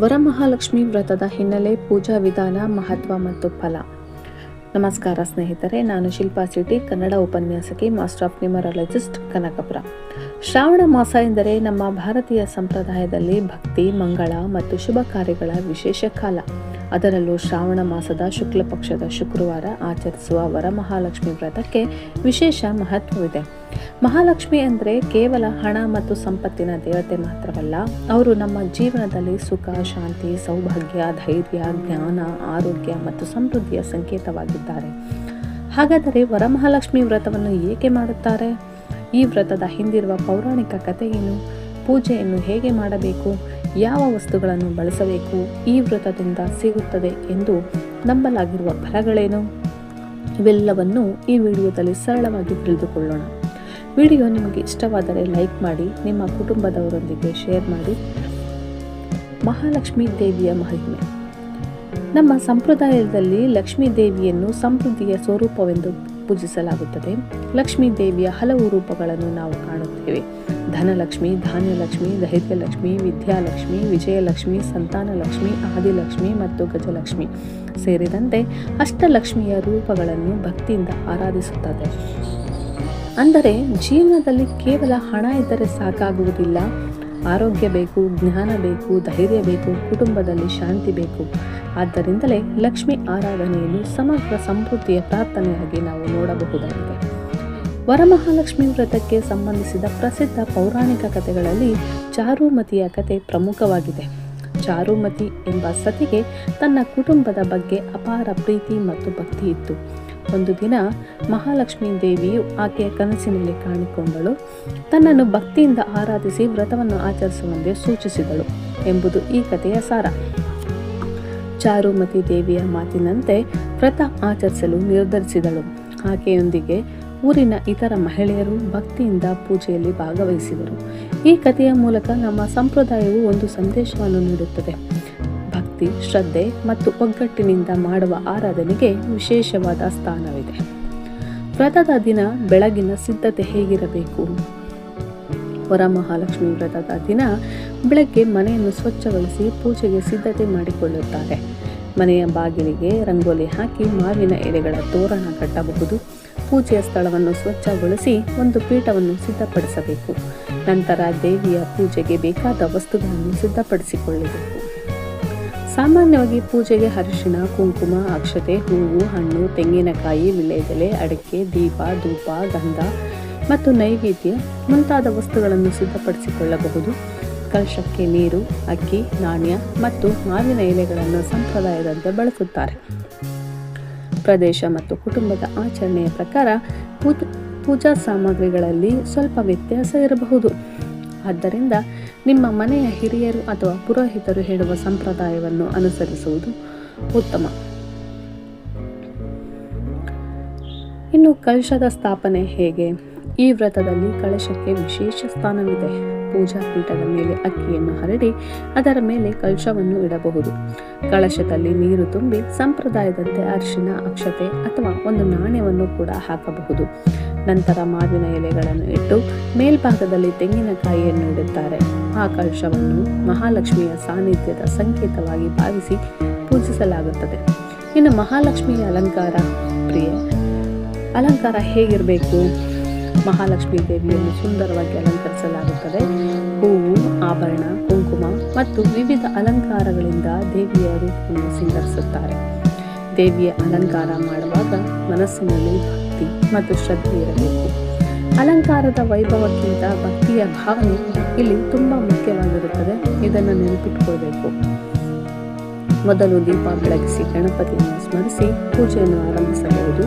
ವರಮಹಾಲಕ್ಷ್ಮಿ ವ್ರತದ ಹಿನ್ನೆಲೆ, ಪೂಜಾ ವಿಧಾನ, ಮಹತ್ವ ಮತ್ತು ಫಲ. ನಮಸ್ಕಾರ ಸ್ನೇಹಿತರೆ, ನಾನು ಶಿಲ್ಪಾ ಸಿಟಿ, ಕನ್ನಡ ಉಪನ್ಯಾಸಕಿ, master of numerologist, Kanakapura. Shravana ಮಾಸ ಎಂದರೆ ನಮ್ಮ ಭಾರತೀಯ ಸಂಪ್ರದಾಯದಲ್ಲಿ ಭಕ್ತಿ, ಮಂಗಳ ಮತ್ತು ಶುಭ ಕಾರ್ಯಗಳ ವಿಶೇಷ ಕಾಲ. ಅದರಲ್ಲೂ ಶ್ರಾವಣ ಮಾಸದ ಶುಕ್ಲ ಪಕ್ಷದ ಶುಕ್ರವಾರ ಆಚರಿಸುವ ವರಮಹಾಲಕ್ಷ್ಮಿ ವ್ರತಕ್ಕೆ ವಿಶೇಷ ಮಹತ್ವವಿದೆ. ಮಹಾಲಕ್ಷ್ಮಿ ಅಂದರೆ ಕೇವಲ ಹಣ ಮತ್ತು ಸಂಪತ್ತಿನ ದೇವತೆ ಮಾತ್ರವಲ್ಲ, ಅವರು ನಮ್ಮ ಜೀವನದಲ್ಲಿ ಸುಖ, ಶಾಂತಿ, ಸೌಭಾಗ್ಯ, ಧೈರ್ಯ, ಜ್ಞಾನ, ಆರೋಗ್ಯ ಮತ್ತು ಸಮೃದ್ಧಿಯ ಸಂಕೇತವಾಗಿದ್ದಾರೆ. ಹಾಗಾದರೆ ವರಮಹಾಲಕ್ಷ್ಮಿ ವ್ರತವನ್ನು ಏಕೆ ಮಾಡುತ್ತಾರೆ? ಈ ವ್ರತದ ಹಿಂದಿರುವ ಪೌರಾಣಿಕ ಕಥೆ ಏನು? ಪೂಜೆಯನ್ನು ಹೇಗೆ ಮಾಡಬೇಕು? ಯಾವ ವಸ್ತುಗಳನ್ನು ಬಳಸಬೇಕು? ಈ ವ್ರತದಿಂದ ಸಿಗುತ್ತದೆ ಎಂದು ನಂಬಲಾಗಿರುವ ಫಲಗಳೇನು? ಇವೆಲ್ಲವನ್ನು ಈ ವಿಡಿಯೋದಲ್ಲಿ ಸರಳವಾಗಿ ತಿಳಿದುಕೊಳ್ಳೋಣ. ವಿಡಿಯೋ ನಿಮಗೆ ಇಷ್ಟವಾದರೆ ಲೈಕ್ ಮಾಡಿ, ನಿಮ್ಮ ಕುಟುಂಬದವರೊಂದಿಗೆ ಶೇರ್ ಮಾಡಿ. ಮಹಾಲಕ್ಷ್ಮಿ ದೇವಿಯ ಮಹಿಮೆ. ನಮ್ಮ ಸಂಪ್ರದಾಯದಲ್ಲಿ ಲಕ್ಷ್ಮೀ ದೇವಿಯನ್ನು ಸಮೃದ್ಧಿಯ ಸ್ವರೂಪವೆಂದು ಪೂಜಿಸಲಾಗುತ್ತದೆ. ಲಕ್ಷ್ಮೀ ದೇವಿಯ ಹಲವು ರೂಪಗಳನ್ನು ನಾವು ಕಾಣುತ್ತೇವೆ. ಧನಲಕ್ಷ್ಮಿ, ಧಾನ್ಯಲಕ್ಷ್ಮಿ, ಧೈರ್ಯಲಕ್ಷ್ಮಿ, ವಿದ್ಯಾಲಕ್ಷ್ಮಿ, ವಿಜಯಲಕ್ಷ್ಮಿ, ಸಂತಾನಲಕ್ಷ್ಮಿ, ಆದಿಲಕ್ಷ್ಮಿ ಮತ್ತು ಗಜಲಕ್ಷ್ಮಿ ಸೇರಿದಂತೆ ಅಷ್ಟಲಕ್ಷ್ಮಿಯ ರೂಪಗಳನ್ನು ಭಕ್ತಿಯಿಂದ ಆರಾಧಿಸುತ್ತದೆ. ಅಂದರೆ ಜೀವನದಲ್ಲಿ ಕೇವಲ ಹಣ ಇದ್ದರೆ ಸಾಕಾಗುವುದಿಲ್ಲ. ಆರೋಗ್ಯ ಬೇಕು, ಜ್ಞಾನ ಬೇಕು, ಧೈರ್ಯ ಬೇಕು, ಕುಟುಂಬದಲ್ಲಿ ಶಾಂತಿ ಬೇಕು. ಆದ್ದರಿಂದಲೇ ಲಕ್ಷ್ಮಿ ಆರಾಧನೆಯನ್ನು ಸಮಗ್ರ ಸಮೃದ್ಧಿಯ ಪ್ರಾರ್ಥನೆಯಾಗಿ ನಾವು ನೋಡಬಹುದಾಗಿದೆ. ವರಮಹಾಲಕ್ಷ್ಮಿ ವ್ರತಕ್ಕೆ ಸಂಬಂಧಿಸಿದ ಪ್ರಸಿದ್ಧ ಪೌರಾಣಿಕ ಕಥೆಗಳಲ್ಲಿ ಚಾರುಮತಿಯ ಕಥೆ ಪ್ರಮುಖವಾಗಿದೆ. ಚಾರುಮತಿ ಎಂಬ ಸತಿಗೆ ತನ್ನ ಕುಟುಂಬದ ಬಗ್ಗೆ ಅಪಾರ ಪ್ರೀತಿ ಮತ್ತು ಭಕ್ತಿ ಇತ್ತು. ಒಂದು ದಿನ ಮಹಾಲಕ್ಷ್ಮೀ ದೇವಿಯು ಆಕೆಯ ಕನಸಿನಲ್ಲಿ ಕಾಣಿಕೊಂಡಳು. ತನ್ನನ್ನು ಭಕ್ತಿಯಿಂದ ಆರಾಧಿಸಿ ವ್ರತವನ್ನು ಆಚರಿಸುವಂತೆ ಸೂಚಿಸಿದಳು ಎಂಬುದು ಈ ಕಥೆಯ ಸಾರ. ಚಾರುಮತಿ ದೇವಿಯ ಮಾತಿನಂತೆ ವ್ರತ ಆಚರಿಸಲು ನಿರ್ಧರಿಸಿದಳು. ಆಕೆಯೊಂದಿಗೆ ಊರಿನ ಇತರ ಮಹಿಳೆಯರು ಭಕ್ತಿಯಿಂದ ಪೂಜೆಯಲ್ಲಿ ಭಾಗವಹಿಸಿದರು. ಈ ಕಥೆಯ ಮೂಲಕ ನಮ್ಮ ಸಂಪ್ರದಾಯವು ಒಂದು ಸಂದೇಶವನ್ನು ನೀಡುತ್ತದೆ. ಭಕ್ತಿ, ಶ್ರದ್ಧೆ ಮತ್ತು ಒಗ್ಗಟ್ಟಿನಿಂದ ಮಾಡುವ ಆರಾಧನೆಗೆ ವಿಶೇಷವಾದ ಸ್ಥಾನವಿದೆ. ವ್ರತದ ದಿನ ಬೆಳಗಿನ ಸಿದ್ಧತೆ ಹೇಗಿರಬೇಕು? ವರಮಹಾಲಕ್ಷ್ಮಿ ವ್ರತದ ದಿನ ಬೆಳಗ್ಗೆ ಮನೆಯನ್ನು ಸ್ವಚ್ಛಗೊಳಿಸಿ ಪೂಜೆಗೆ ಸಿದ್ಧತೆ ಮಾಡಿಕೊಳ್ಳುತ್ತಾರೆ. ಮನೆಯ ಬಾಗಿಲಿಗೆ ರಂಗೋಲಿ ಹಾಕಿ ಮಾವಿನ ಎಲೆಗಳ ತೋರಣ ಕಟ್ಟಬಹುದು. ಪೂಜೆಯ ಸ್ಥಳವನ್ನು ಸ್ವಚ್ಛಗೊಳಿಸಿ ಒಂದು ಪೀಠವನ್ನು ಸಿದ್ಧಪಡಿಸಬೇಕು. ನಂತರ ದೇವಿಯ ಪೂಜೆಗೆ ಬೇಕಾದ ವಸ್ತುಗಳನ್ನು ಸಿದ್ಧಪಡಿಸಿಕೊಳ್ಳಬೇಕು. ಸಾಮಾನ್ಯವಾಗಿ ಪೂಜೆಗೆ ಅರಿಶಿಣ, ಕುಂಕುಮ, ಅಕ್ಷತೆ, ಹೂವು, ಹಣ್ಣು, ತೆಂಗಿನಕಾಯಿ, ವಿಳ್ಯದೆಲೆ, ಅಡಿಕೆ, ದೀಪ, ಧೂಪ, ಗಂಧ ಮತ್ತು ನೈವೇದ್ಯ ಮುಂತಾದ ವಸ್ತುಗಳನ್ನು ಸಿದ್ಧಪಡಿಸಿಕೊಳ್ಳಬಹುದು. ಕಲಶಕ್ಕೆ ನೀರು, ಅಕ್ಕಿ, ನಾಣ್ಯ ಮತ್ತು ಮಾವಿನ ಎಲೆಗಳನ್ನು ಸಂಪ್ರದಾಯದಂತೆ ಬಳಸುತ್ತಾರೆ. ಪ್ರದೇಶ ಮತ್ತು ಕುಟುಂಬದ ಆಚರಣೆಯ ಪ್ರಕಾರ ಪೂಜಾ ಸಾಮಗ್ರಿಗಳಲ್ಲಿ ಸ್ವಲ್ಪ ವ್ಯತ್ಯಾಸ ಇರಬಹುದು. ಆದ್ದರಿಂದ ನಿಮ್ಮ ಮನೆಯ ಹಿರಿಯರು ಅಥವಾ ಪುರೋಹಿತರು ಹೇಳುವ ಸಂಪ್ರದಾಯವನ್ನು ಅನುಸರಿಸುವುದು ಉತ್ತಮ. ಇನ್ನು ಕಲಶದ ಸ್ಥಾಪನೆ ಹೇಗೆ? ಈ ವ್ರತದಲ್ಲಿ ಕಲಶಕ್ಕೆ ವಿಶೇಷ ಸ್ಥಾನವಿದೆ. ಪೂಜಾ ಪೀಠದ ಮೇಲೆ ಅಕ್ಕಿಯನ್ನು ಹರಡಿ ಅದರ ಮೇಲೆ ಕಲಶವನ್ನು ಇಡಬಹುದು. ಕಳಶದಲ್ಲಿ ನೀರು ತುಂಬಿ ಸಂಪ್ರದಾಯದಂತೆ ಅರಿಶಿಣ, ಅಕ್ಷತೆ ಅಥವಾ ಒಂದು ನಾಣ್ಯವನ್ನು ಕೂಡ ಹಾಕಬಹುದು. ನಂತರ ಮಾವಿನ ಎಲೆಗಳನ್ನು ಇಟ್ಟು ಮೇಲ್ಭಾಗದಲ್ಲಿ ತೆಂಗಿನಕಾಯಿಯನ್ನು ಇಡುತ್ತಾರೆ. ಆ ಕಲಶವನ್ನು ಮಹಾಲಕ್ಷ್ಮಿಯ ಸಾನ್ನಿಧ್ಯದ ಸಂಕೇತವಾಗಿ ಭಾವಿಸಿ ಪೂಜಿಸಲಾಗುತ್ತದೆ. ಇನ್ನು ಮಹಾಲಕ್ಷ್ಮಿಯ ಅಲಂಕಾರ. ಅಲಂಕಾರ ಹೇಗಿರಬೇಕು? ಮಹಾಲಕ್ಷ್ಮೀ ದೇವಿಯನ್ನು ಸುಂದರವಾಗಿ ಅಲಂಕರಿಸಲಾಗುತ್ತದೆ. ಹೂವು, ಆಭರಣ, ಕುಂಕುಮ ಮತ್ತು ವಿವಿಧ ಅಲಂಕಾರಗಳಿಂದ ದೇವಿಯ ರೂಪವನ್ನು ಸಿಂಗರಿಸುತ್ತಾರೆ. ದೇವಿಯ ಅಲಂಕಾರ ಮಾಡುವಾಗ ಮನಸ್ಸಿನಲ್ಲಿ ಭಕ್ತಿ ಮತ್ತು ಶ್ರದ್ಧೆ ಇರಬೇಕು. ಅಲಂಕಾರದ ವೈಭವಕ್ಕಿಂತ ಭಕ್ತಿಯ ಭಾವನೆ ಇಲ್ಲಿ ತುಂಬಾ ಮುಖ್ಯವಾಗಿರುತ್ತದೆ. ಇದನ್ನು ನೆನಪಿಟ್ಟುಕೊಳ್ಬೇಕು. ಮೊದಲು ದೀಪ ಬೆಳಗಿಸಿ ಗಣಪತಿಯನ್ನು ಸ್ಮರಿಸಿ ಪೂಜೆಯನ್ನು ಆರಂಭಿಸಬಹುದು.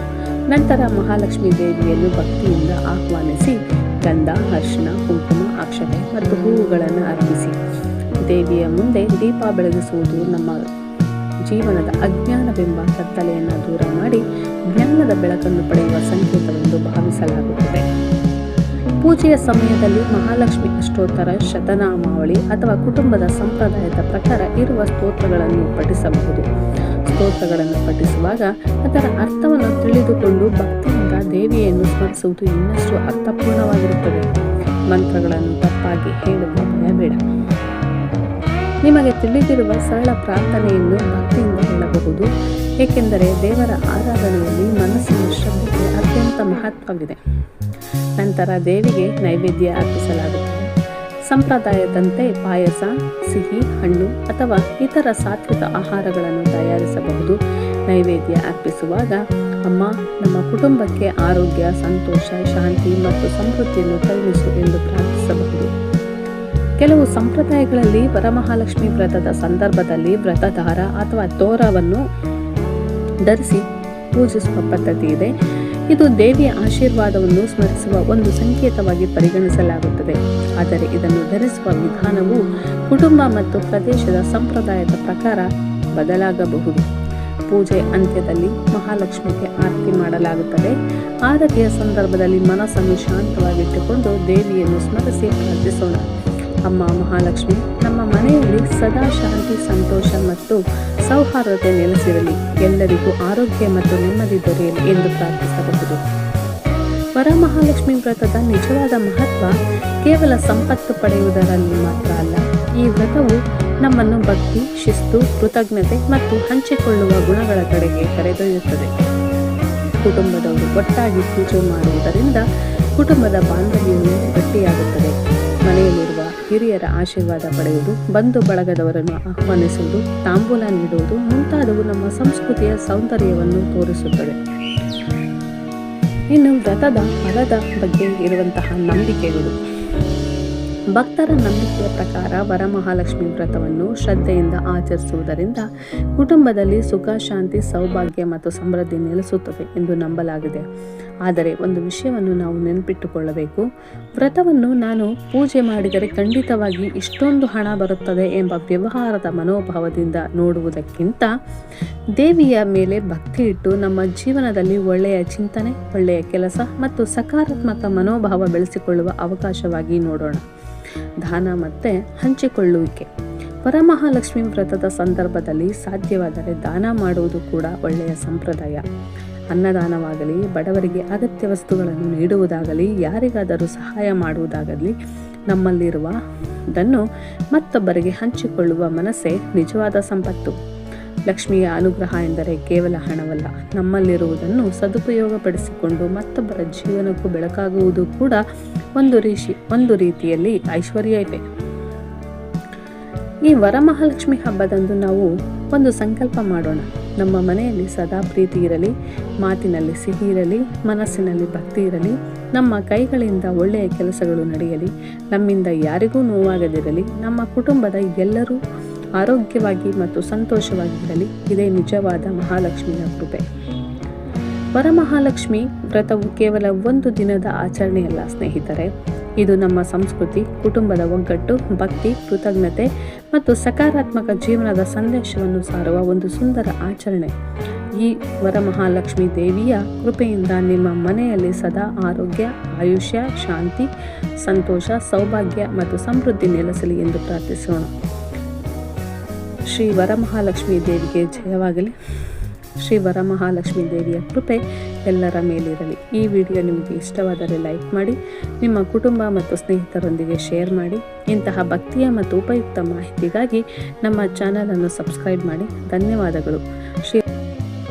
ನಂತರ ಮಹಾಲಕ್ಷ್ಮೀ ದೇವಿಯನ್ನು ಭಕ್ತಿಯಿಂದ ಆಹ್ವಾನಿಸಿ ಗಂಧ, ಅರಿಶಿಣ, ಕುಂಕುಮ, ಅಕ್ಷತೆ ಮತ್ತು ಹೂವುಗಳನ್ನು ಅರ್ಪಿಸಿ ದೇವಿಯ ಮುಂದೆ ದೀಪ ಬೆಳಗಿಸುವುದು ನಮ್ಮ ಜೀವನದ ಅಜ್ಞಾನವೆಂಬ ಕತ್ತಲೆಯನ್ನು ದೂರ ಮಾಡಿ ಜ್ಞಾನದ ಬೆಳಕನ್ನು ಪಡೆಯುವ ಸಂಕೇತವೆಂದು ಭಾವಿಸಲಾಗುತ್ತದೆ. ಪೂಜೆಯ ಸಮಯದಲ್ಲಿ ಮಹಾಲಕ್ಷ್ಮಿ ಅಷ್ಟೋತ್ತರ, ಶತನಾಮಾವಳಿ ಅಥವಾ ಕುಟುಂಬದ ಸಂಪ್ರದಾಯದ ಪ್ರಕಾರ ಇರುವ ಸ್ತೋತ್ರಗಳನ್ನು ಪಠಿಸಬಹುದು. ಸ್ತೋತ್ರಗಳನ್ನು ಪಠಿಸುವಾಗ ಅದರ ಅರ್ಥವನ್ನು ತಿಳಿದುಕೊಂಡು ಭಕ್ತಿಯಿಂದ ದೇವಿಯನ್ನು ಸ್ಮರಿಸುವುದು ಇನ್ನಷ್ಟು ಅರ್ಥಪೂರ್ಣವಾಗಿರುತ್ತದೆ. ಮಂತ್ರಗಳನ್ನು ತಪ್ಪಾಗಿ ಹೇಳುವ ಭಯ ಬೇಡ. ನಿಮಗೆ ತಿಳಿದಿರುವ ಸರಳ ಪ್ರಾರ್ಥನೆಯನ್ನು ಭಕ್ತಿಯಿಂದ ಹೇಳಬಹುದು, ಏಕೆಂದರೆ ದೇವರ ಆರಾಧನೆಯಲ್ಲಿ ಮನಸ್ಸಿನ ಶ್ರದ್ಧೆಗೆ ಅತ್ಯಂತ ಮಹತ್ವವಿದೆ. ನಂತರ ದೇವಿಗೆ ನೈವೇದ್ಯ ಅರ್ಪಿಸಲಾಗುತ್ತದೆ. ಸಂಪ್ರದಾಯದಂತೆ ಪಾಯಸ, ಸಿಹಿ, ಹಣ್ಣು ಅಥವಾ ಇತರ ಸಾತ್ವಿಕ ಆಹಾರಗಳನ್ನು ತಯಾರಿಸಬಹುದು. ನೈವೇದ್ಯ ಅರ್ಪಿಸುವಾಗ ಅಮ್ಮ, ನಮ್ಮ ಕುಟುಂಬಕ್ಕೆ ಆರೋಗ್ಯ, ಸಂತೋಷ, ಶಾಂತಿ ಮತ್ತು ಸಮೃದ್ಧಿಯನ್ನು ಕರುಣಿಸು ಎಂದು ಪ್ರಾರ್ಥಿಸಬಹುದು. ಕೆಲವು ಸಂಪ್ರದಾಯಗಳಲ್ಲಿ ವರಮಹಾಲಕ್ಷ್ಮಿ ವ್ರತದ ಸಂದರ್ಭದಲ್ಲಿ ವ್ರತದಾರ ಅಥವಾ ತೋರವನ್ನು ಧರಿಸಿ ಪೂಜಿಸುವ ಪದ್ಧತಿ ಇದೆ. ಇದು ದೇವಿಯ ಆಶೀರ್ವಾದವನ್ನು ಸ್ಮರಿಸುವ ಒಂದು ಸಂಕೇತವಾಗಿ ಪರಿಗಣಿಸಲಾಗುತ್ತದೆ. ಆದರೆ ಇದನ್ನು ಧರಿಸುವ ವಿಧಾನವು ಕುಟುಂಬ ಮತ್ತು ಪ್ರದೇಶದ ಸಂಪ್ರದಾಯದ ಪ್ರಕಾರ ಬದಲಾಗಬಹುದು. ಪೂಜೆ ಅಂತ್ಯದಲ್ಲಿ ಮಹಾಲಕ್ಷ್ಮಿಗೆ ಆರತಿ ಮಾಡಲಾಗುತ್ತದೆ. ಆರತಿಯ ಸಂದರ್ಭದಲ್ಲಿ ಮನಸ್ಸನ್ನು ಶಾಂತವಾಗಿಟ್ಟುಕೊಂಡು ದೇವಿಯನ್ನು ಸ್ಮರಿಸಿ ಪ್ರಾರ್ಥಿಸೋಣ. ಅಮ್ಮ ಮಹಾಲಕ್ಷ್ಮಿ, ನಮ್ಮ ಮನೆಯಲ್ಲಿ ಸದಾ ಶಾಂತಿ, ಸಂತೋಷ ಮತ್ತು ಸೌಹಾರ್ದತೆ ನೆಲೆಸಿರಲಿ. ಎಲ್ಲರಿಗೂ ಆರೋಗ್ಯ ಮತ್ತು ನೆಮ್ಮದಿ ದೊರೆಯಲಿ ಎಂದು ಪ್ರಾರ್ಥಿಸಬಹುದು. ವರಮಹಾಲಕ್ಷ್ಮಿ ವ್ರತದ ನಿಜವಾದ ಮಹತ್ವ ಕೇವಲ ಸಂಪತ್ತು ಪಡೆಯುವುದರಲ್ಲಿ ಮಾತ್ರ ಅಲ್ಲ. ಈ ವ್ರತವು ನಮ್ಮನ್ನು ಭಕ್ತಿ, ಶಿಸ್ತು, ಕೃತಜ್ಞತೆ ಮತ್ತು ಹಂಚಿಕೊಳ್ಳುವ ಗುಣಗಳ ಕಡೆಗೆ ಕರೆದೊಯ್ಯುತ್ತದೆ. ಕುಟುಂಬದವರು ಒಟ್ಟಾಗಿ ಪೂಜೆ ಮಾಡುವುದರಿಂದ ಕುಟುಂಬದ ಬಾಂಧವ್ಯವು ಗಟ್ಟಿಯಾಗುತ್ತದೆ. ಮನೆಯಲ್ಲಿರುವ ಹಿರಿಯರ ಆಶೀರ್ವಾದ ಪಡೆಯುವುದು, ಬಂಧು ಬಳಗದವರನ್ನು ಆಹ್ವಾನಿಸುವುದು, ತಾಂಬೂಲ ನೀಡುವುದು ಮುಂತಾದವು ನಮ್ಮ ಸಂಸ್ಕೃತಿಯ ಸೌಂದರ್ಯವನ್ನು ತೋರಿಸುತ್ತದೆ. ಇನ್ನು ವ್ರತದ ಫಲದ ಬಗ್ಗೆ ಇರುವಂತಹ ನಂಬಿಕೆಗಳು. ಭಕ್ತರ ನಂಬಿಕೆಯ ಪ್ರಕಾರ ವರಮಹಾಲಕ್ಷ್ಮಿ ವ್ರತವನ್ನು ಶ್ರದ್ಧೆಯಿಂದ ಆಚರಿಸುವುದರಿಂದ ಕುಟುಂಬದಲ್ಲಿ ಸುಖ, ಶಾಂತಿ, ಸೌಭಾಗ್ಯ ಮತ್ತು ಸಮೃದ್ಧಿ ನೆಲೆಸುತ್ತದೆ ಎಂದು ನಂಬಲಾಗಿದೆ. ಆದರೆ ಒಂದು ವಿಷಯವನ್ನು ನಾವು ನೆನಪಿಟ್ಟುಕೊಳ್ಳಬೇಕು. ವ್ರತವನ್ನು ನಾನು ಪೂಜೆ ಮಾಡಿದರೆ ಖಂಡಿತವಾಗಿ ಇಷ್ಟೊಂದು ಹಣ ಬರುತ್ತದೆ ಎಂಬ ವ್ಯವಹಾರದ ಮನೋಭಾವದಿಂದ ನೋಡುವುದಕ್ಕಿಂತ ದೇವಿಯ ಮೇಲೆ ಭಕ್ತಿ ಇಟ್ಟು ನಮ್ಮ ಜೀವನದಲ್ಲಿ ಒಳ್ಳೆಯ ಚಿಂತನೆ, ಒಳ್ಳೆಯ ಕೆಲಸ ಮತ್ತು ಸಕಾರಾತ್ಮಕ ಮನೋಭಾವ ಬೆಳೆಸಿಕೊಳ್ಳುವ ಅವಕಾಶವಾಗಿ ನೋಡೋಣ. ದಾನ ಮತ್ತು ಹಂಚಿಕೊಳ್ಳುವಿಕೆ. ವರಮಹಾಲಕ್ಷ್ಮಿ ವ್ರತದ ಸಂದರ್ಭದಲ್ಲಿ ಸಾಧ್ಯವಾದರೆ ದಾನ ಮಾಡುವುದು ಕೂಡ ಒಳ್ಳೆಯ ಸಂಪ್ರದಾಯ. ಅನ್ನದಾನವಾಗಲಿ, ಬಡವರಿಗೆ ಅಗತ್ಯ ವಸ್ತುಗಳನ್ನು ನೀಡುವುದಾಗಲಿ, ಯಾರಿಗಾದರೂ ಸಹಾಯ ಮಾಡುವುದಾಗಲಿ, ನಮ್ಮಲ್ಲಿರುವುದನ್ನು ಮತ್ತೊಬ್ಬರಿಗೆ ಹಂಚಿಕೊಳ್ಳುವ ಮನಸ್ಸೇ ನಿಜವಾದ ಸಂಪತ್ತು. ಲಕ್ಷ್ಮಿಯ ಅನುಗ್ರಹ ಎಂದರೆ ಕೇವಲ ಹಣವಲ್ಲ, ನಮ್ಮಲ್ಲಿರುವುದನ್ನು ಸದುಪಯೋಗಪಡಿಸಿಕೊಂಡು ಮತ್ತೊಬ್ಬರ ಜೀವನಕ್ಕೂ ಬೆಳಕಾಗುವುದು ಕೂಡ ಒಂದು ರೀತಿಯಲ್ಲಿ ಐಶ್ವರ್ಯವೇ. ಈ ವರಮಹಾಲಕ್ಷ್ಮಿ ಹಬ್ಬದಂದು ನಾವು ಒಂದು ಸಂಕಲ್ಪ ಮಾಡೋಣ. ನಮ್ಮ ಮನೆಯಲ್ಲಿ ಸದಾ ಪ್ರೀತಿ ಇರಲಿ, ಮಾತಿನಲ್ಲಿ ಸಿಹಿ ಇರಲಿ, ಮನಸ್ಸಿನಲ್ಲಿ ಭಕ್ತಿ ಇರಲಿ, ನಮ್ಮ ಕೈಗಳಿಂದ ಒಳ್ಳೆಯ ಕೆಲಸಗಳು ನಡೆಯಲಿ, ನಮ್ಮಿಂದ ಯಾರಿಗೂ ನೋವಾಗದಿರಲಿ, ನಮ್ಮ ಕುಟುಂಬದ ಎಲ್ಲರೂ ಆರೋಗ್ಯವಾಗಿ ಮತ್ತು ಸಂತೋಷವಾಗಿರಲಿ. ಇದೇ ನಿಜವಾದ ಮಹಾಲಕ್ಷ್ಮಿಯ ಕೃಪೆ. ವರಮಹಾಲಕ್ಷ್ಮಿ ವ್ರತವು ಕೇವಲ ಒಂದು ದಿನದ ಆಚರಣೆಯಲ್ಲ ಸ್ನೇಹಿತರೆ. ಇದು ನಮ್ಮ ಸಂಸ್ಕೃತಿ, ಕುಟುಂಬದ ಒಗ್ಗಟ್ಟು, ಭಕ್ತಿ, ಕೃತಜ್ಞತೆ ಮತ್ತು ಸಕಾರಾತ್ಮಕ ಜೀವನದ ಸಂದೇಶವನ್ನು ಸಾರುವ ಒಂದು ಸುಂದರ ಆಚರಣೆ. ಈ ವರಮಹಾಲಕ್ಷ್ಮಿ ದೇವಿಯ ಕೃಪೆಯಿಂದ ನಿಮ್ಮ ಮನೆಯಲ್ಲಿ ಸದಾ ಆರೋಗ್ಯ, ಆಯುಷ್ಯ, ಶಾಂತಿ, ಸಂತೋಷ, ಸೌಭಾಗ್ಯ ಮತ್ತು ಸಮೃದ್ಧಿ ನೆಲೆಸಲಿ ಎಂದು ಪ್ರಾರ್ಥಿಸೋಣ. ಶ್ರೀ ವರಮಹಾಲಕ್ಷ್ಮಿ ದೇವಿಗೆ ಜಯವಾಗಲಿ. ಶ್ರೀ ವರಮಹಾಲಕ್ಷ್ಮಿ ದೇವಿಯ ಕೃಪೆ ಎಲ್ಲರ ಮೇಲಿರಲಿ. ಈ ವಿಡಿಯೋ ನಿಮಗೆ ಇಷ್ಟವಾದರೆ ಲೈಕ್ ಮಾಡಿ, ನಿಮ್ಮ ಕುಟುಂಬ ಮತ್ತು ಸ್ನೇಹಿತರೊಂದಿಗೆ ಶೇರ್ ಮಾಡಿ. ಇಂತಹ ಭಕ್ತಿಯ ಮತ್ತು ಉಪಯುಕ್ತ ಮಾಹಿತಿಗಾಗಿ ನಮ್ಮ ಚಾನಲನ್ನು ಸಬ್ಸ್ಕ್ರೈಬ್ ಮಾಡಿ. ಧನ್ಯವಾದಗಳು. ಶ್ರೀ